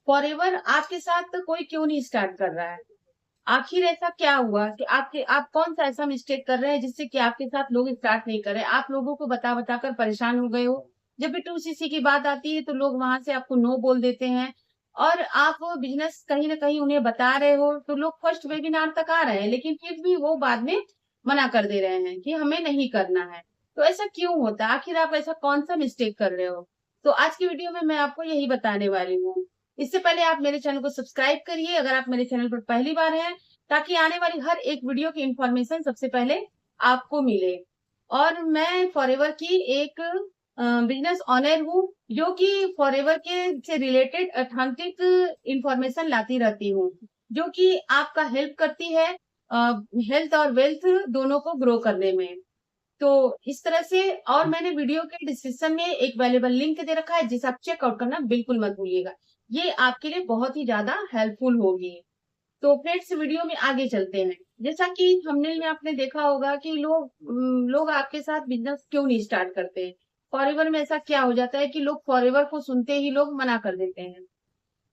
Forever आपके साथ कोई क्यों नहीं स्टार्ट कर रहा है? आखिर ऐसा क्या हुआ कि आप कौन सा ऐसा मिस्टेक कर रहे हैं जिससे कि आपके साथ लोग स्टार्ट नहीं कर रहे? आप लोगों को बता बता कर परेशान हो गए हो। जब भी 2CC की बात आती है तो लोग वहां से आपको नो बोल देते हैं, और आप वो बिजनेस कहीं ना कहीं उन्हें बता रहे हो तो लोग फर्स्ट वेबिनार तक आ रहे हैं, लेकिन फिर भी वो बाद में मना कर दे रहे हैं कि हमें नहीं करना है। तो ऐसा क्यों होता है? आखिर आप ऐसा कौन सा मिस्टेक कर रहे हो? तो आज की वीडियो में मैं आपको यही बताने वाली हूँ। इससे पहले आप मेरे चैनल को सब्सक्राइब करिए अगर आप मेरे चैनल पर पहली बार हैं, ताकि आने वाली हर एक वीडियो की इंफॉर्मेशन सबसे पहले आपको मिले। और मैं फॉरएवर की एक बिजनेस ऑनर हूँ, जो कि फॉरएवर के से रिलेटेड ऑथेंटिक इंफॉर्मेशन लाती रहती हूँ, जो कि आपका हेल्प करती है हेल्थ और वेल्थ दोनों को ग्रो करने में। तो इस तरह से, और मैंने वीडियो के डिस्क्रिप्शन में एक वैल्यूएबल लिंक दे रखा है जिसे आप चेकआउट करना बिल्कुल मत भूलिएगा। ये आपके लिए बहुत ही ज्यादा हेल्पफुल होगी। तो फ्रेंड्स, वीडियो में आगे चलते हैं। जैसा कि थंबनेल में आपने देखा होगा कि लोग आपके साथ बिजनेस क्यों नहीं स्टार्ट करते हैं। फॉरएवर में ऐसा क्या हो जाता है कि लोग फॉरएवर को सुनते ही लोग मना कर देते हैं।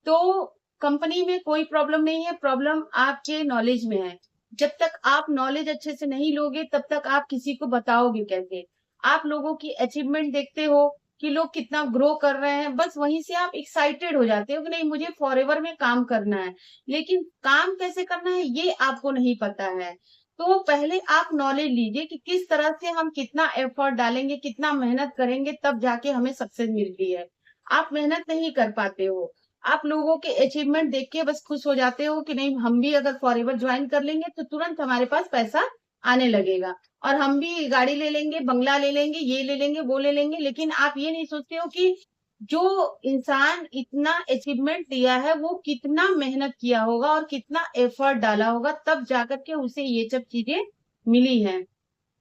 तो कंपनी में कोई प्रॉब्लम नहीं है, प्रॉब्लम आपके नॉलेज में है। जब तक आप नॉलेज अच्छे से नहीं लोगे तब तक आप किसी को बताओगे कैसे? आप लोगों की अचीवमेंट देखते हो कि लोग कितना ग्रो कर रहे हैं, बस वहीं से आप एक्साइटेड हो जाते हो कि नहीं, मुझे फॉरएवर में काम करना है। लेकिन काम कैसे करना है ये आपको नहीं पता है। तो पहले आप नॉलेज लीजिए कि किस तरह से हम कितना एफर्ट डालेंगे, कितना मेहनत करेंगे, तब जाके हमें सक्सेस मिलती है। आप मेहनत नहीं कर पाते हो, आप लोगों के अचीवमेंट देख के बस खुश हो जाते हो कि नहीं, हम भी अगर फॉरएवर ज्वाइन कर लेंगे तो तुरंत हमारे पास पैसा आने लगेगा, और हम भी गाड़ी ले लेंगे, बंगला ले लेंगे, ये ले लेंगे, वो ले लेंगे। लेकिन आप ये नहीं सोचते हो कि जो इंसान इतना अचीवमेंट दिया है वो कितना मेहनत किया होगा और कितना एफर्ट डाला होगा, तब जाकर के उसे ये सब चीजें मिली हैं।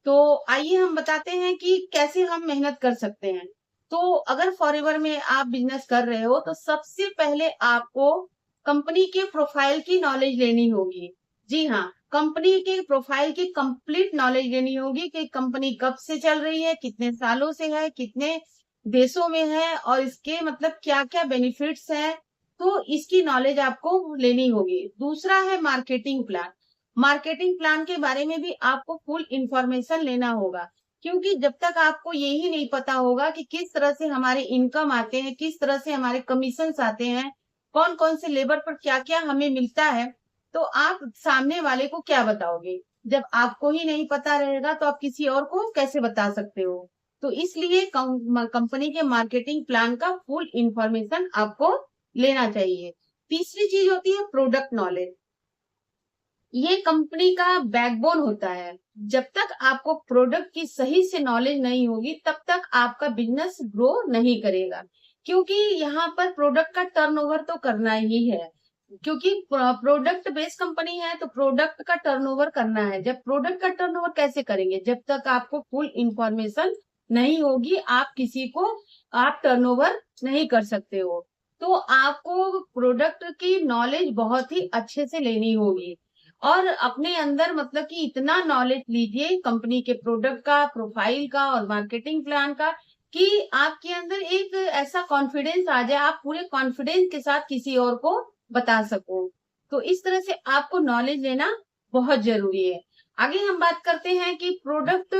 तो आइए हम बताते हैं कि कैसे हम मेहनत कर सकते हैं। तो अगर फॉरएवर में आप बिजनेस कर रहे हो तो सबसे पहले आपको कंपनी के प्रोफाइल की नॉलेज लेनी होगी। जी हाँ, कंपनी के प्रोफाइल की कंप्लीट नॉलेज लेनी होगी कि कंपनी कब से चल रही है, कितने सालों से है, कितने देशों में है, और इसके मतलब क्या क्या बेनिफिट्स हैं। तो इसकी नॉलेज आपको लेनी होगी। दूसरा है मार्केटिंग प्लान। मार्केटिंग प्लान के बारे में भी आपको फुल इंफॉर्मेशन लेना होगा, क्योंकि जब तक आपको यही नहीं पता होगा कि किस तरह से हमारे इनकम आते हैं, किस तरह से हमारे कमीशंस आते हैं, कौन कौन से लेबर पर क्या क्या हमें मिलता है, तो आप सामने वाले को क्या बताओगे? जब आपको ही नहीं पता रहेगा तो आप किसी और को कैसे बता सकते हो? तो इसलिए कंपनी के मार्केटिंग प्लान का फुल इंफॉर्मेशन आपको लेना चाहिए। तीसरी चीज होती है प्रोडक्ट नॉलेज। ये कंपनी का बैकबोन होता है। जब तक आपको प्रोडक्ट की सही से नॉलेज नहीं होगी तब तक आपका बिजनेस ग्रो नहीं करेगा, क्योंकि यहाँ पर प्रोडक्ट का टर्नओवर तो करना ही है। क्योंकि प्रोडक्ट बेस्ड कंपनी है तो प्रोडक्ट का टर्नओवर करना है। जब प्रोडक्ट का टर्नओवर कैसे करेंगे? जब तक आपको फुल इंफॉर्मेशन नहीं होगी, आप किसी को आप टर्नओवर नहीं कर सकते हो। तो आपको प्रोडक्ट की नॉलेज बहुत ही अच्छे से लेनी होगी, और अपने अंदर मतलब कि इतना नॉलेज लीजिए कंपनी के प्रोडक्ट का, प्रोफाइल का और मार्केटिंग प्लान का, कि आपके अंदर एक ऐसा कॉन्फिडेंस आ जाए, आप पूरे कॉन्फिडेंस के साथ किसी और को बता सको। तो इस तरह से आपको नॉलेज लेना बहुत जरूरी है। आगे हम बात करते हैं कि प्रोडक्ट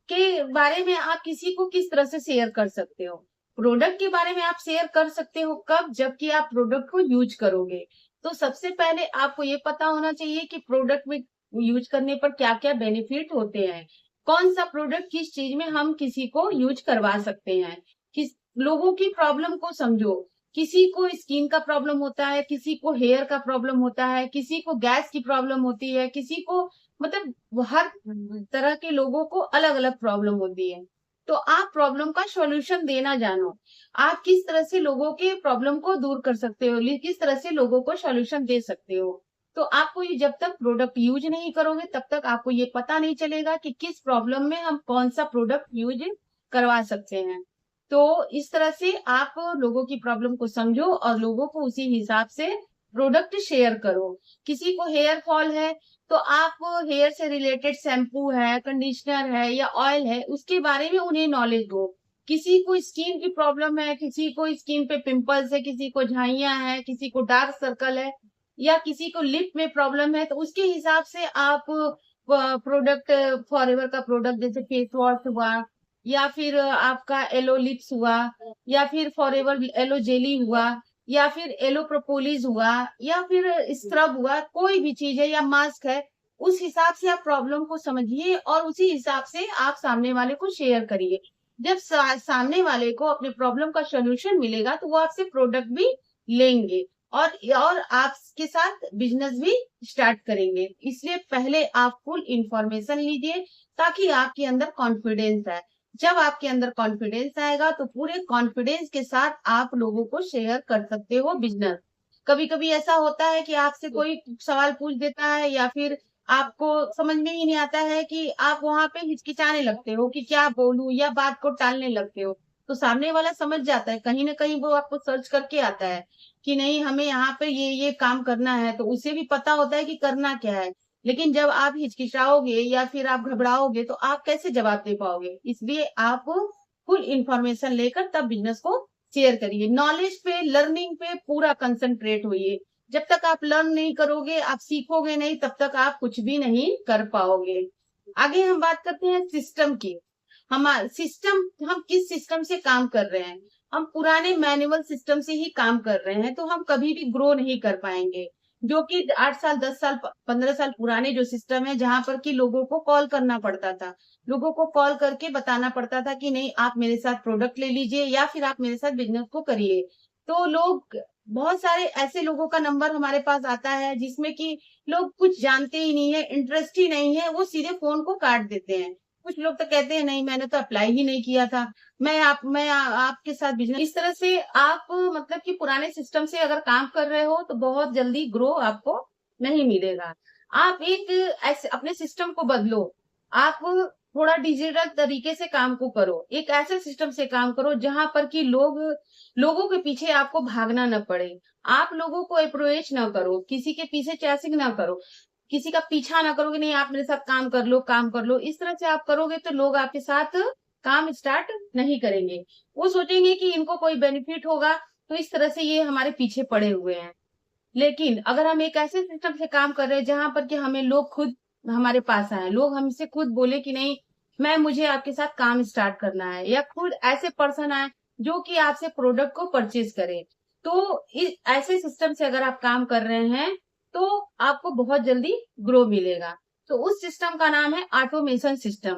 के बारे में आप किसी को किस तरह से शेयर कर सकते हो। प्रोडक्ट के बारे में आप शेयर कर सकते हो कब? जबकि आप प्रोडक्ट को यूज करोगे। तो सबसे पहले आपको ये पता होना चाहिए कि प्रोडक्ट में यूज करने पर क्या क्या बेनिफिट होते हैं, कौन सा प्रोडक्ट किस चीज में हम किसी को यूज करवा सकते हैं। किस लोगों की प्रॉब्लम को समझो। किसी को स्किन का प्रॉब्लम होता है, किसी को हेयर का प्रॉब्लम होता है, किसी को गैस की प्रॉब्लम होती है, किसी को मतलब हर तरह के लोगों को अलग अलग प्रॉब्लम होती है। तो आप प्रॉब्लम का सॉल्यूशन देना जानो। आप किस तरह से लोगों के प्रॉब्लम को दूर कर सकते हो, किस तरह से लोगों को सॉल्यूशन दे सकते हो। तो आपको ये जब तक प्रोडक्ट यूज नहीं करोगे तब तक आपको ये पता नहीं चलेगा कि किस प्रॉब्लम में हम कौन सा प्रोडक्ट यूज करवा सकते हैं। तो इस तरह से आप लोगों की प्रॉब्लम को समझो और लोगों को उसी हिसाब से प्रोडक्ट शेयर करो। किसी को हेयर फॉल है तो आप हेयर से रिलेटेड शैम्पू है, कंडीशनर है या ऑयल है, उसके बारे में उन्हें नॉलेज दो। किसी को स्किन की प्रॉब्लम है, किसी को स्किन पे पिंपल्स है, किसी को झाइयां है, किसी को डार्क सर्कल है, या किसी को लिप में प्रॉब्लम है, तो उसके हिसाब से आप प्रोडक्ट, फॉरएवर का प्रोडक्ट जैसे फेस वॉश हुआ, या फिर आपका एलो लिप्स हुआ, या फिर फॉरएवर एलो जेली हुआ, या फिर एलो प्रोपोलिस हुआ, या फिर स्क्रब हुआ, कोई भी चीज है या मास्क है, उस हिसाब से आप प्रॉब्लम को समझिए और उसी हिसाब से आप सामने वाले को शेयर करिए। जब सामने वाले को अपने प्रॉब्लम का सॉल्यूशन मिलेगा तो वो आपसे प्रोडक्ट भी लेंगे और आपके साथ बिजनेस भी स्टार्ट करेंगे। इसलिए पहले आप फुल इंफॉर्मेशन लीजिए ताकि आपके अंदर कॉन्फिडेंस आए। जब आपके अंदर कॉन्फिडेंस आएगा तो पूरे कॉन्फिडेंस के साथ आप लोगों को शेयर कर सकते हो बिजनेस। कभी कभी ऐसा होता है कि आपसे कोई सवाल पूछ देता है या फिर आपको समझ में ही नहीं आता है कि आप वहां पे हिचकिचाने लगते हो कि क्या बोलूं, या बात को टालने लगते हो। तो सामने वाला समझ जाता है, कहीं ना कहीं वो आपको सर्च करके आता है कि नहीं हमें यहाँ पे ये काम करना है, तो उसे भी पता होता है कि करना क्या है। लेकिन जब आप हिचकिचाओगे या फिर आप घबराओगे तो आप कैसे जवाब दे पाओगे। इसलिए आप फुल इंफॉर्मेशन लेकर तब बिजनेस को शेयर करिए। नॉलेज पे, लर्निंग पे पूरा कंसंट्रेट होइए। जब तक आप लर्न नहीं करोगे, आप सीखोगे नहीं, तब तक आप कुछ भी नहीं कर पाओगे। आगे हम बात करते हैं सिस्टम की। हमारा सिस्टम, हम किस सिस्टम से काम कर रहे हैं। हम पुराने मैनुअल सिस्टम से ही काम कर रहे हैं तो हम कभी भी ग्रो नहीं कर पाएंगे। जो कि 8 साल, 10 साल, 15 साल पुराने जो सिस्टम है, जहां पर कि लोगों को कॉल करना पड़ता था, लोगों को कॉल करके बताना पड़ता था कि नहीं आप मेरे साथ प्रोडक्ट ले लीजिए या फिर आप मेरे साथ बिजनेस को करिए। तो लोग, बहुत सारे ऐसे लोगों का नंबर हमारे पास आता है जिसमें कि लोग कुछ जानते ही नहीं है, इंटरेस्ट ही नहीं है, वो सीधे फोन को काट देते हैं। कुछ लोग तो कहते हैं नहीं मैंने तो अप्लाई ही नहीं किया था, आपके साथ बिजनेस। इस तरह से आप मतलब कि पुराने सिस्टम से अगर काम कर रहे हो तो बहुत जल्दी ग्रो आपको नहीं मिलेगा। आप एक ऐसे अपने सिस्टम को बदलो। आप थोड़ा डिजिटल तरीके से काम को करो। एक ऐसे सिस्टम से काम करो जहां पर कि लोगों के पीछे आपको भागना न पड़े। आप लोगों को अप्रोच ना करो, किसी के पीछे चैसिंग ना करो, किसी का पीछा ना करो कि नहीं आप मेरे साथ काम कर लो, काम कर लो। इस तरह से आप करोगे तो लोग आपके साथ काम स्टार्ट नहीं करेंगे। वो सोचेंगे कि इनको कोई बेनिफिट होगा, तो इस तरह से ये हमारे पीछे पड़े हुए हैं। लेकिन अगर हम एक ऐसे सिस्टम से काम कर रहे हैं जहां पर कि हमें लोग खुद हमारे पास आए, लोग हमसे खुद बोले कि नहीं मुझे आपके साथ काम स्टार्ट करना है, या खुद ऐसे पर्सन आए जो कि आपसे प्रोडक्ट को परचेज करे, तो इस ऐसे सिस्टम से अगर आप काम कर रहे हैं तो आपको बहुत जल्दी ग्रो मिलेगा। तो उस सिस्टम का नाम है ऑटोमेशन सिस्टम।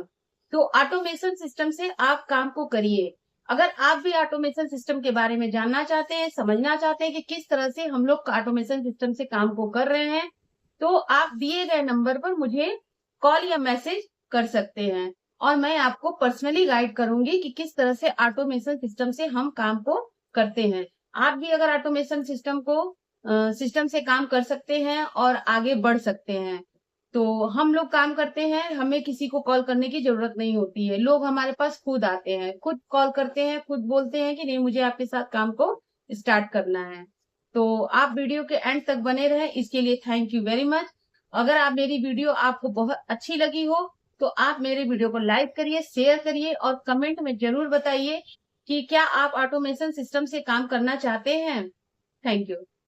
तो ऑटोमेशन सिस्टम से आप काम को करिए। अगर आप भी ऑटोमेशन सिस्टम के बारे में जानना चाहते हैं, समझना चाहते हैं कि किस तरह से हम लोग ऑटोमेशन सिस्टम से काम को कर रहे हैं, तो आप दिए गए नंबर पर मुझे कॉल या मैसेज कर सकते हैं और मैं आपको पर्सनली गाइड करूंगी कि किस तरह से ऑटोमेशन सिस्टम से हम काम को करते हैं। आप भी अगर ऑटोमेशन सिस्टम से काम कर सकते हैं और आगे बढ़ सकते हैं। तो हम लोग काम करते हैं, हमें किसी को कॉल करने की जरूरत नहीं होती है। लोग हमारे पास खुद आते हैं, खुद कॉल करते हैं, खुद बोलते हैं कि नहीं मुझे आपके साथ काम को स्टार्ट करना है। तो आप वीडियो के एंड तक बने रहें, इसके लिए थैंक यू वेरी मच। अगर आप मेरी वीडियो आपको बहुत अच्छी लगी हो तो आप मेरे वीडियो को लाइक करिए, शेयर करिए और कमेंट में जरूर बताइए कि क्या आप ऑटोमेशन सिस्टम से काम करना चाहते हैं। Thank you.